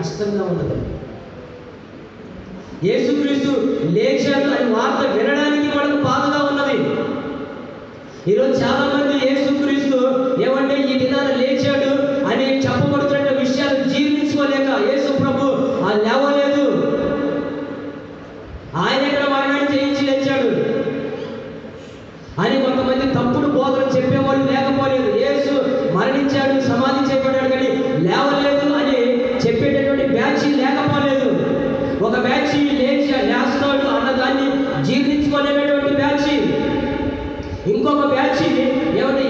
కష్టంగా ఉన్నది. యేసుక్రీస్తు లేచాడు అని వార్త వినడానికి వాళ్ళకు బాధగా ఉన్నది. ఈరోజు చాలా మంది యేసుక్రీస్తు ఏమంటే ఈ దినాన లేచాడు అని చెప్పబడుతున్న విషయాలు జీర్ణించుకోలేక యేసు ప్రభు లేవలేదు, ఆయన ఇక్కడ మరణం చేయించి లేచాడు అని కొంతమంది తప్పుడు బోధన చెప్పేవాళ్ళు లేకపోలేదు. యేసు మరణించాడు, సమాధి చేయబడ్డాడు, కానీ లేవలేదు అని చెప్పేటటువంటి బ్యాచ్ లేకపోలేదు. ఒక బ్యాచ్ లేస్తాడు అన్నదాన్ని జీర్ణించుకోలేనటువంటి బ్యాచ్, ఇంకొక బ్యాచ్ ఏమంటే